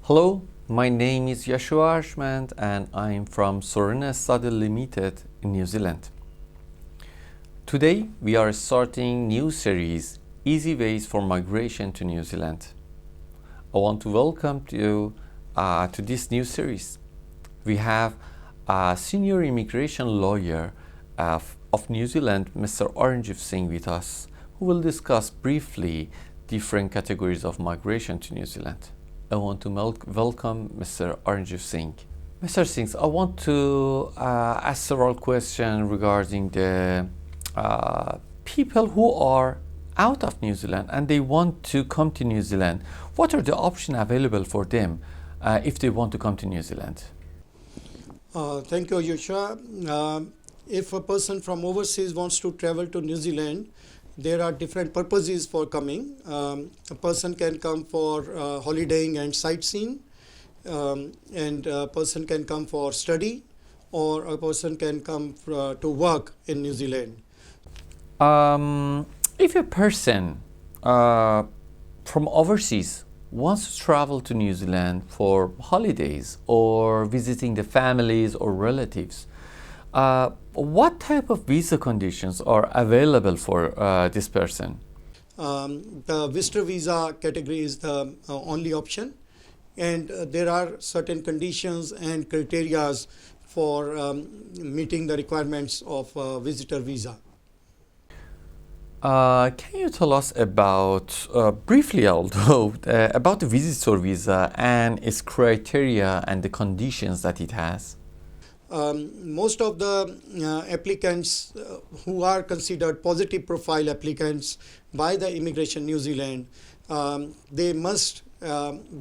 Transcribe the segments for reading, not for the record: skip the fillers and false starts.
Hello, my name is Yashua Ashmand and I'm from Sorena Study Limited in New Zealand. Today we are starting new series, Easy Ways for Migration to New Zealand. I want to welcome you to this new series. We have a senior immigration lawyer of New Zealand, Mr. Arunjeev Singh, with us, who will discuss briefly different categories of migration to New Zealand. I want to welcome Mr. Arunjeev Singh. Mr. Singh, I want to ask several questions regarding the people who are out of New Zealand and they want to come to New Zealand. What are the options available for them if they want to come to New Zealand? Thank you, Yusha. If a person from overseas wants to travel to New Zealand, there are different purposes for coming. A person can come for holidaying and sightseeing, and a person can come for study, or a person can come to work in New Zealand. If a person from overseas wants to travel to New Zealand for holidays or visiting the families or relatives, what type of visa conditions are available for this person? The visitor visa category is the only option, and there are certain conditions and criteria for meeting the requirements of visitor visa. Can you tell us about, briefly although, about the visitor visa and its criteria and the conditions that it has? Most of the applicants who are considered positive profile applicants by the Immigration New Zealand, they must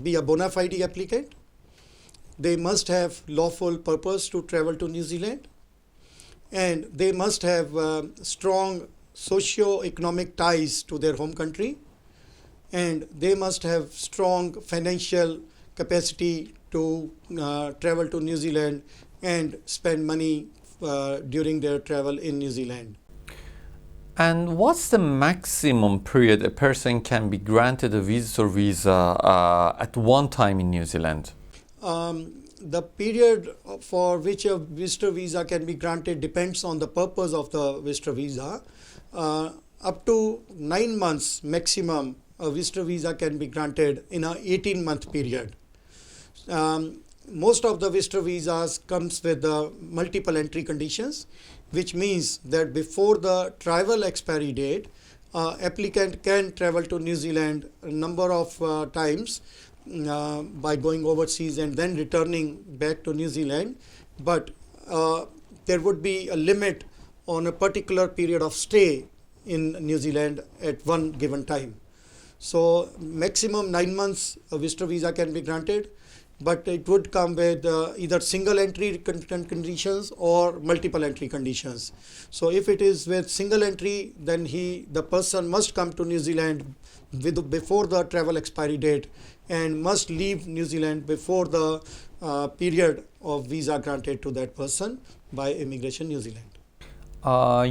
be a bona fide applicant. They must have lawful purpose to travel to New Zealand, and they must have strong socio-economic ties to their home country, and they must have strong financial capacity to travel to New Zealand and spend money during their travel in New Zealand. And what's the maximum period a person can be granted a visitor visa at one time in New Zealand? The period for which a visitor visa can be granted depends on the purpose of the visitor visa. Up to 9 months maximum, a visitor visa can be granted in a 18-month period. Most of the visitor visas comes with multiple entry conditions, which means that before the travel expiry date, applicant can travel to New Zealand a number of times by going overseas and then returning back to New Zealand, but there would be a limit on a particular period of stay in New Zealand at one given time. So maximum 9 months a visitor visa can be granted, but it would come with either single entry conditions or multiple entry conditions. So if it is with single entry, then the person must come to New Zealand before the travel expiry date and must leave New Zealand before the period of visa granted to that person by Immigration New Zealand.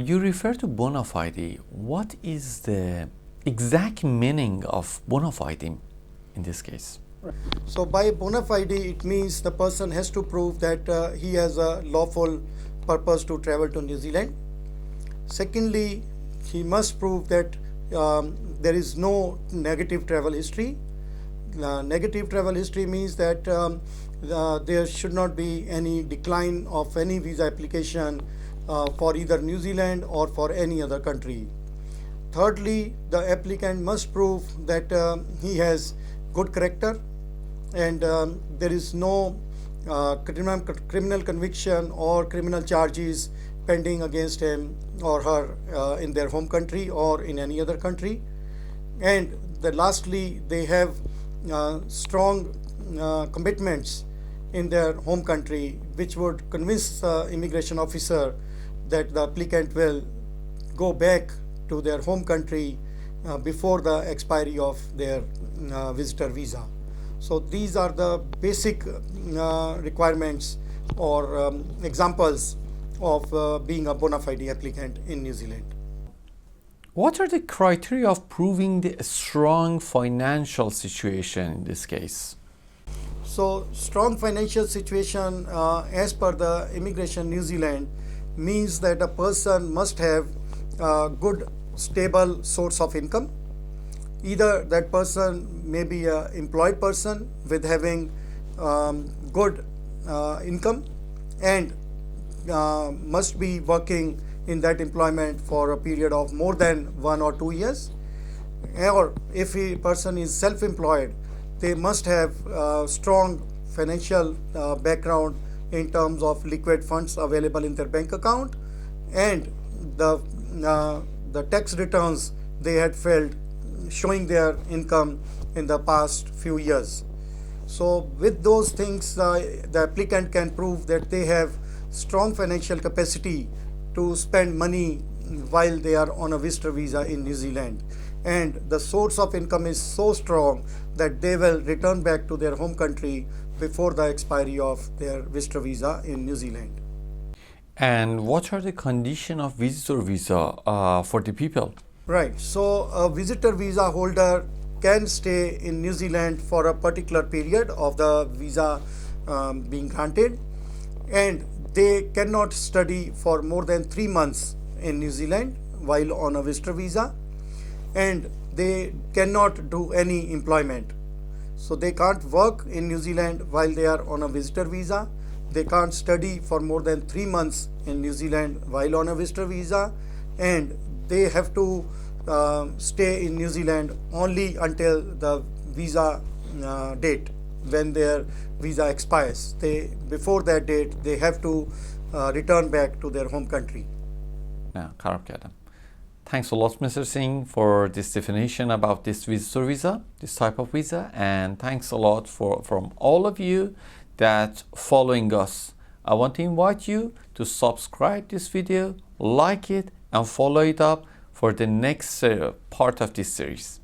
You refer to bona fide. What is the exact meaning of bona fide in this case? So by bona fide, it means the person has to prove that he has a lawful purpose to travel to New Zealand. Secondly, he must prove that there is no negative travel history. Negative travel history means that there should not be any decline of any visa application for either New Zealand or for any other country. Thirdly, the applicant must prove that he has good character and there is no criminal conviction or criminal charges pending against him or her in their home country or in any other country. And lastly, they have strong commitments in their home country, which would convince the immigration officer that the applicant will go back to their home country before the expiry of their visitor visa. So these are the basic requirements or examples of being a bona fide applicant in New Zealand. What are the criteria of proving the strong financial situation in this case? So strong financial situation as per the Immigration New Zealand means that a person must have a good stable source of income. Either that person may be an employed person with having good income and must be working in that employment for a period of more than 1 or 2 years. Or if a person is self-employed, they must have strong financial background in terms of liquid funds available in their bank account, and the tax returns they had filed showing their income in the past few years. So with those things, the applicant can prove that they have strong financial capacity to spend money while they are on a visitor visa in New Zealand, and the source of income is so strong that they will return back to their home country before the expiry of their visitor visa in New Zealand. And what are the conditions of visitor visa for the people? Right, so a visitor visa holder can stay in New Zealand for a particular period of the visa being granted, and they cannot study for more than 3 months in New Zealand while on a visitor visa, and they cannot do any employment. So they can't work in New Zealand while they are on a visitor visa. They can't study for more than 3 months in New Zealand while on a visitor visa, and they have to stay in New Zealand only until the visa date when their visa expires. Before that date they have to return back to their home country. Yeah, correct. Thanks a lot, Mr. Singh, for this definition about this visitor visa, this type of visa, and thanks a lot from all of you that following us. I want to invite you to subscribe this video, like it, and follow it up for the next part of this series.